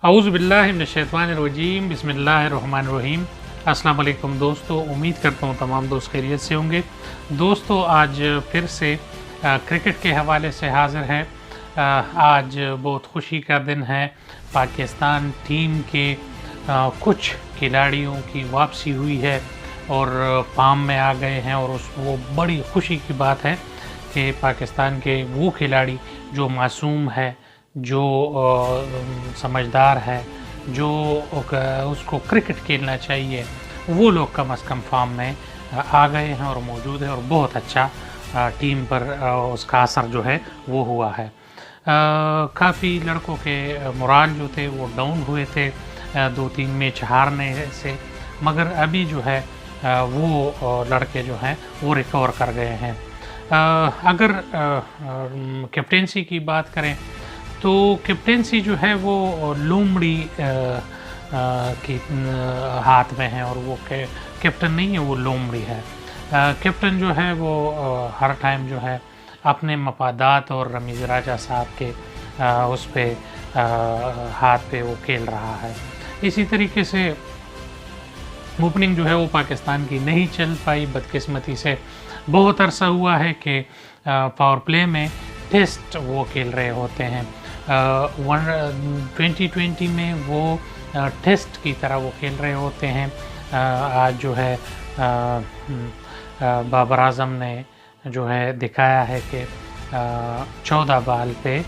औज़ु बिल्लाहि मिनश्शैतानिर्रजीम बिस्मिल्लाहिर्रहमानिर्रहीम। अस्सलाम वालेकुम दोस्तों, उम्मीद करता हूँ तमाम दोस्त खैरियत से होंगे। दोस्तों आज फिर से क्रिकेट के हवाले से हाज़िर हैं। आज बहुत खुशी का दिन है। पाकिस्तान टीम के कुछ खिलाड़ियों की वापसी हुई है और फॉर्म में आ गए हैं और वो बड़ी खुशी की बात है कि पाकिस्तान के वो खिलाड़ी जो मासूम है, जो समझदार है, जो उसको क्रिकेट खेलना चाहिए, वो लोग कम अज़ कम फॉर्म में आ गए हैं और मौजूद है और बहुत अच्छा टीम पर उसका असर जो है वो हुआ है। काफ़ी लड़कों के मोराल जो थे वो डाउन हुए थे 2-3 मैच हारने से, मगर अभी जो है वो लड़के जो हैं वो रिकवर कर गए हैं। अगर कैप्टेंसी की बात करें तो कैप्टेंसी जो है वो लोमड़ी की हाथ में है और वो कैप्टन नहीं है, वो लोमड़ी है। कैप्टन जो है वो हर टाइम जो है अपने मफादात और रमीज़ राजा साहब के उस पे हाथ पे वो खेल रहा है। इसी तरीके से ओपनिंग जो है वो पाकिस्तान की नहीं चल पाई बदकिस्मती से। बहुत अरसा हुआ है कि पावर प्ले में टेस्ट वो खेल रहे होते हैं। 2020 में वो टेस्ट की तरह वो खेल रहे होते हैं। आज जो है बाबर आज़म ने जो है दिखाया है कि 14 बॉल पे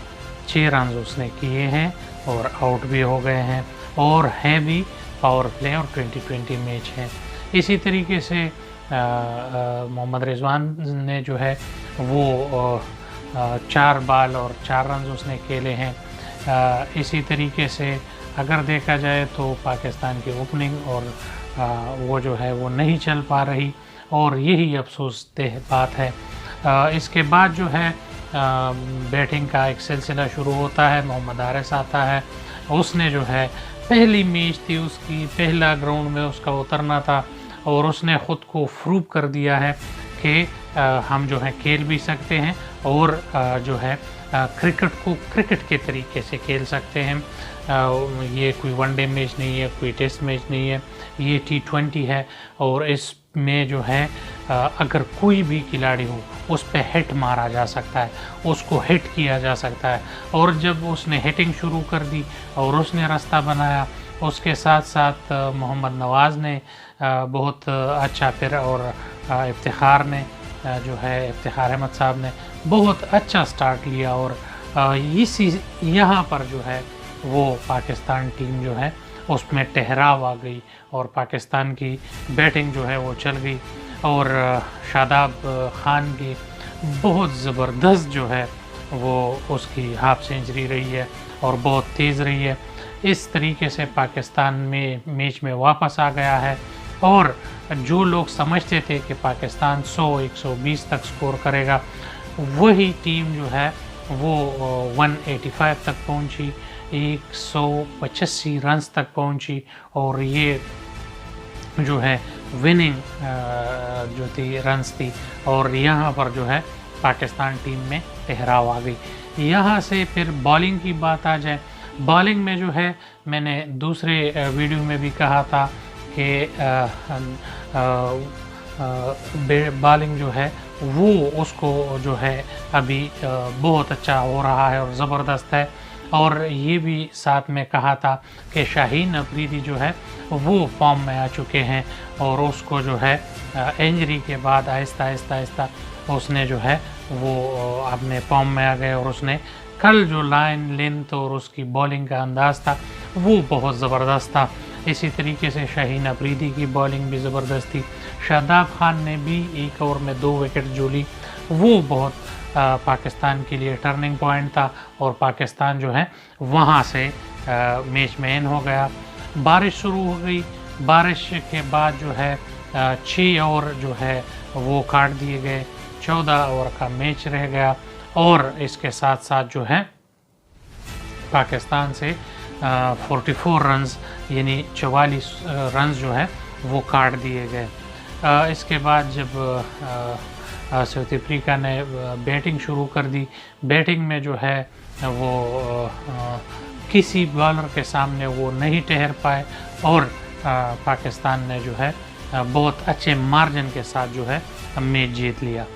6 रन उसने किए हैं और आउट भी हो गए हैं और है भी पावर प्ले और 2020 मैच है। इसी तरीके से मोहम्मद रिजवान ने जो है वो 4 बॉल और 4 रन उसने खेले हैं। इसी तरीके से अगर देखा जाए तो पाकिस्तान की ओपनिंग और वो जो है वो नहीं चल पा रही और यही अफसोसदेह बात है। इसके बाद जो है बैटिंग का एक सिलसिला शुरू होता है। मोहम्मद हारिस आता है, उसने जो है पहली मैच थी उसकी, पहला ग्राउंड में उसका उतरना था और उसने ख़ुद को प्रूव कर दिया है कि हम जो है खेल भी सकते हैं और जो है क्रिकेट को क्रिकेट के तरीके से खेल सकते हैं। ये कोई वनडे मैच नहीं है, कोई टेस्ट मैच नहीं है, ये T20 है और इसमें जो है अगर कोई भी खिलाड़ी हो उस पे हिट मारा जा सकता है, उसको हिट किया जा सकता है। और जब उसने हिटिंग शुरू कर दी और उसने रास्ता बनाया, उसके साथ साथ मोहम्मद नवाज़ ने बहुत अच्छा फिर और इफ्तिखार ने जो है इफ्तिखार अहमद साहब ने बहुत अच्छा स्टार्ट लिया और इसी यहाँ पर जो है वो पाकिस्तान टीम जो है उसमें ठहराव आ गई और पाकिस्तान की बैटिंग जो है वो चल गई और शादाब खान की बहुत ज़बरदस्त जो है वो उसकी हाफ सेंचुरी रही है और बहुत तेज़ रही है। इस तरीके से पाकिस्तान में मैच में वापस आ गया है और जो लोग समझते थे कि पाकिस्तान 100-120 तक स्कोर करेगा, वही टीम जो है वो 185 तक पहुंची, 185 रन्स तक पहुंची और ये जो है विनिंग जो थी रन्स थी और यहाँ पर जो है पाकिस्तान टीम में ठहराव आ गई। यहाँ से फिर बॉलिंग की बात आ जाए, बॉलिंग में जो है मैंने दूसरे वीडियो में भी कहा था कि बॉलिंग जो है वो उसको जो है अभी बहुत अच्छा हो रहा है और ज़बरदस्त है। और ये भी साथ में कहा था कि शाहीन अफरीदी जो है वो फॉर्म में आ चुके हैं और उसको जो है इंजरी के बाद आहिस्ता उसने जो है वो अपने फॉर्म में आ गए और उसने कल जो लाइन लेंथ और उसकी बॉलिंग का अंदाज़ था वो बहुत ज़बरदस्त था। इसी तरीके से शाहीन अफरीदी की बॉलिंग भी ज़बरदस्त थी। शादाब खान ने भी 1 ओवर में 2 विकेट जो ली, वो बहुत पाकिस्तान के लिए टर्निंग पॉइंट था और पाकिस्तान जो है वहाँ से मैच में इन हो गया। बारिश शुरू हो गई, बारिश के बाद जो है 6 ओवर जो है वो काट दिए गए, 14 ओवर का मैच रह गया और इसके साथ साथ जो है पाकिस्तान से 44 रन्स यानी 44 रन्स जो है वो काट दिए गए। इसके बाद जब साउथ अफ्रीका ने बैटिंग शुरू कर दी, बैटिंग में जो है वो किसी बॉलर के सामने वो नहीं ठहर पाए और पाकिस्तान ने जो है बहुत अच्छे मार्जिन के साथ जो है मैच जीत लिया।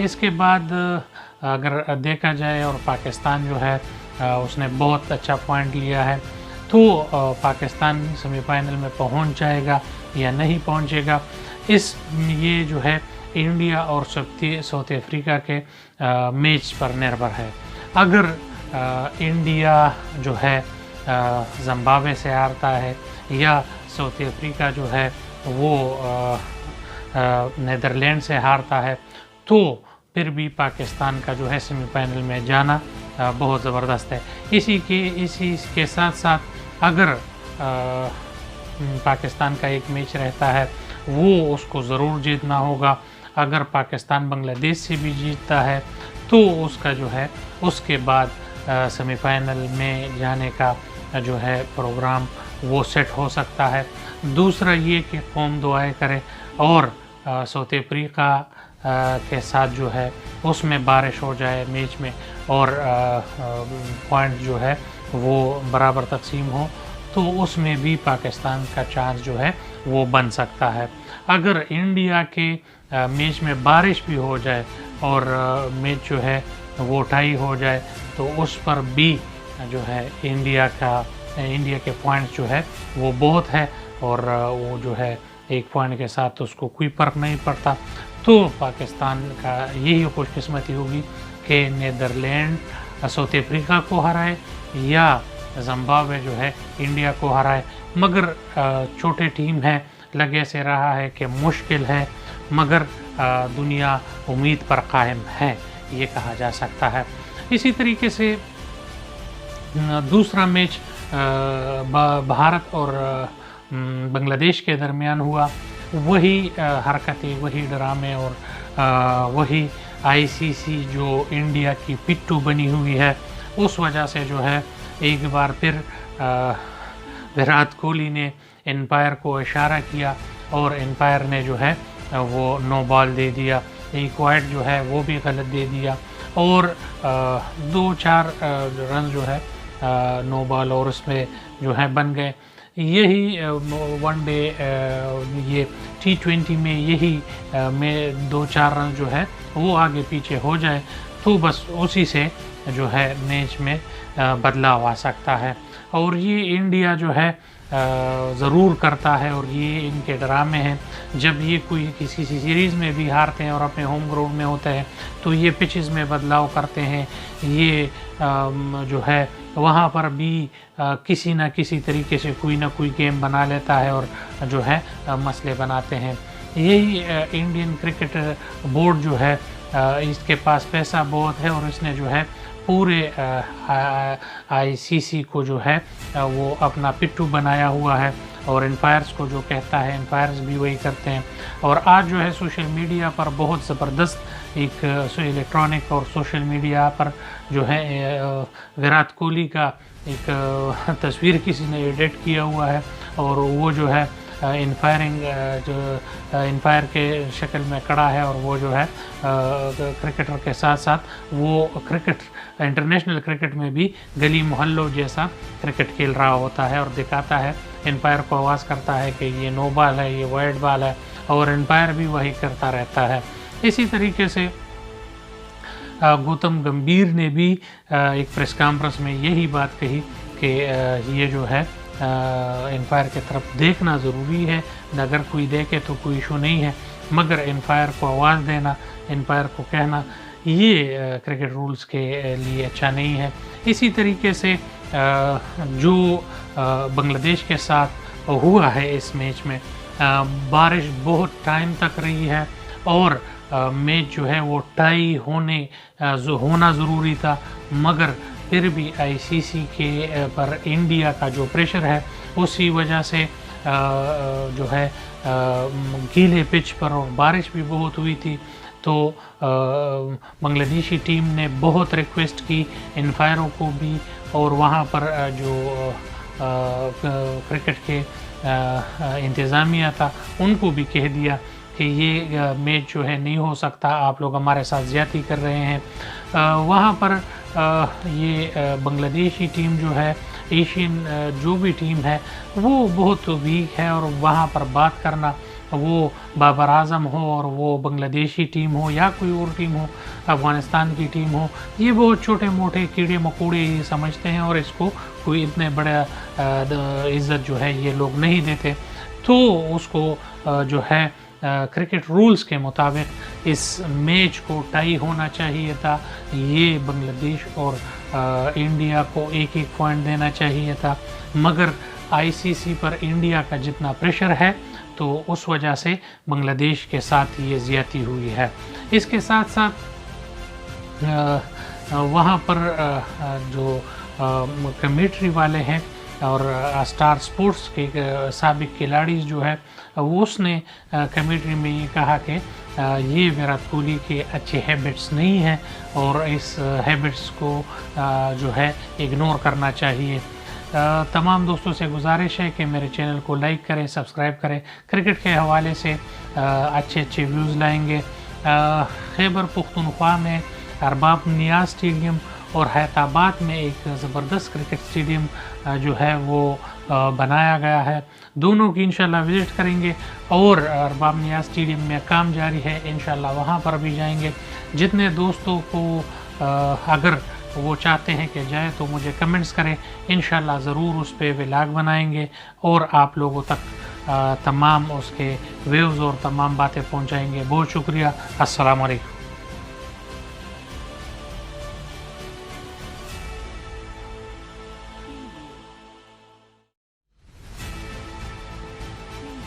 इसके बाद अगर देखा जाए और पाकिस्तान जो है उसने बहुत अच्छा पॉइंट लिया है, तो पाकिस्तान सेमीफाइनल में पहुंच जाएगा या नहीं पहुंचेगा, ये जो है इंडिया और साउथ अफ्रीका के मैच पर निर्भर है। अगर इंडिया जो है जिम्बाब्वे से हारता है या साउथ अफ्रीका जो है वो नीदरलैंड से हारता है, तो फिर भी पाकिस्तान का जो है सेमीफाइनल में जाना बहुत ज़बरदस्त है। इसी के साथ साथ अगर पाकिस्तान का एक मैच रहता है वो उसको ज़रूर जीतना होगा। अगर पाकिस्तान बांग्लादेश से भी जीतता है तो उसका जो है उसके बाद सेमीफाइनल में जाने का जो है प्रोग्राम वो सेट हो सकता है। दूसरा ये कि कौम दुआएं करे और साउथ अफ्रीका के साथ जो है उसमें बारिश हो जाए मैच में और पॉइंट जो है वो बराबर तकसीम हो, तो उसमें भी पाकिस्तान का चांस जो है वो बन सकता है। अगर इंडिया के मैच में बारिश भी हो जाए और मैच जो है वो टाई हो जाए, तो उस पर भी जो है इंडिया के पॉइंट्स जो है वो बहुत है और वो जो है एक पॉइंट के साथ उसको कोई फर्क नहीं पड़ता। तो पाकिस्तान का यही खुशकिस्मती होगी कि नीदरलैंड साउथ अफ्रीका को हराए या जिम्बाब्वे जो है इंडिया को हराए। मगर छोटे टीम है, लगे से रहा है कि मुश्किल है, मगर दुनिया उम्मीद पर कायम है, ये कहा जा सकता है। इसी तरीके से दूसरा मैच भारत और बांग्लादेश के दरमियान हुआ। वही हरकतें, वही ड्रामे और वही आईसीसी जो इंडिया की पिट्ठू बनी हुई है, उस वजह से जो है एक बार फिर विराट कोहली ने एम्पायर को इशारा किया और एम्पायर ने जो है वो नो बॉल दे दिया, एक वाइड जो है वो भी गलत दे दिया और 2-4 रन जो है नो बॉल और उसमें जो है बन गए। यही वनडे ये T20 में यही में 2-4 रन जो है वो आगे पीछे हो जाए तो बस उसी से जो है मैच में बदलाव आ सकता है। और ये इंडिया जो है ज़रूर करता है और ये इनके ड्रामे हैं। जब ये कोई किसी सीरीज़ में भी हारते हैं और अपने होम ग्राउंड में होते हैं तो ये पिचेस में बदलाव करते हैं, ये जो है वहाँ पर भी किसी न किसी तरीके से कोई ना कोई गेम बना लेता है और जो है मसले बनाते हैं। यही इंडियन क्रिकेट बोर्ड जो है इसके पास पैसा बहुत है और इसने जो है पूरे आईसीसी को जो है वो अपना पिट्ठू बनाया हुआ है और एम्पायर्स को जो कहता है एम्पायर्स भी वही करते हैं। और आज जो है सोशल मीडिया पर बहुत ज़बरदस्त एक इलेक्ट्रॉनिक और सोशल मीडिया पर जो है विराट कोहली का एक तस्वीर किसी ने एडिट किया हुआ है और वो जो है एम्पायर के शक्ल में खड़ा है और वो जो है क्रिकेटर के साथ साथ वो क्रिकेट इंटरनेशनल क्रिकेट में भी गली मोहल्लों जैसा क्रिकेट खेल रहा होता है और दिखाता है, एम्पायर को आवाज़ करता है कि ये नो बॉल है, ये वाइड बॉल है और एम्पायर भी वही करता रहता है। इसी तरीके से गौतम गंभीर ने भी एक प्रेस कॉन्फ्रेंस में यही बात कही कि ये जो है एम्पायर की तरफ देखना ज़रूरी है, अगर कोई देखे तो कोई इशू नहीं है, मगर एम्पायर को आवाज़ देना, एम्पायर को कहना ये क्रिकेट रूल्स के लिए अच्छा नहीं है। इसी तरीके से जो बांग्लादेश के साथ हुआ है इस मैच में, बारिश बहुत टाइम तक रही है और मैच जो है वो टाई होना ज़रूरी था, मगर फिर भी आईसीसी के पर इंडिया का जो प्रेशर है उसी वजह से जो है गीले पिच पर और बारिश भी बहुत हुई थी, तो बांग्लादेशी टीम ने बहुत रिक्वेस्ट की एम्पायरों को भी और वहाँ पर जो क्रिकेट के इंतज़ामिया था उनको भी कह दिया कि ये मैच जो है नहीं हो सकता, आप लोग हमारे साथ ज़्यादती कर रहे हैं। वहाँ पर ये बांग्लादेशी टीम जो है एशियन जो भी टीम है वो बहुत वीक है, और वहाँ पर बात करना, वो बाबर आज़म हो और वो बांग्लादेशी टीम हो या कोई और टीम हो, अफ़गानिस्तान की टीम हो, ये बहुत छोटे मोटे कीड़े मकोड़े ही समझते हैं और इसको कोई इतने बड़ा इज़्ज़त जो है ये लोग नहीं देते। तो उसको जो है क्रिकेट रूल्स के मुताबिक इस मैच को टाई होना चाहिए था। ये बांग्लादेश और इंडिया को एक एक पॉइंट देना चाहिए था, मगर आईसीसी पर इंडिया का जितना प्रेशर है तो उस वजह से बांग्लादेश के साथ ये ज़्यादती हुई है। इसके साथ साथ वहाँ पर जो कमेंट्री वाले हैं और स्टार स्पोर्ट्स के साबिक खिलाड़ी जो है उसने कमेंट्री में ये कहा कि ये विराट कोहली के अच्छे हैबिट्स नहीं हैं और इस हैबिट्स को जो है इग्नोर करना चाहिए। तमाम दोस्तों से गुजारिश है कि मेरे चैनल को लाइक करें, सब्सक्राइब करें। क्रिकेट के हवाले से अच्छे अच्छे व्यूज़ लाएंगे। खैबर पख्तूनख्वा में अरबाब नियाज़ स्टेडियम और हैदराबाद में एक ज़बरदस्त क्रिकेट स्टेडियम जो है वो बनाया गया है। दोनों की इंशाल्लाह विज़िट करेंगे और अरबाब नियाज़ स्टेडियम में काम जारी है, इंशाल्लाह वहाँ पर भी जाएंगे। जितने दोस्तों को अगर वो चाहते हैं कि जाए तो मुझे कमेंट्स करें, इंशाल्लाह ज़रूर उस पर व्लॉग बनाएंगे और आप लोगों तक तमाम उसके व्यूज़ और तमाम बातें पहुँचाएँगे। बहुत शुक्रिया। अस्सलाम वालेकुम।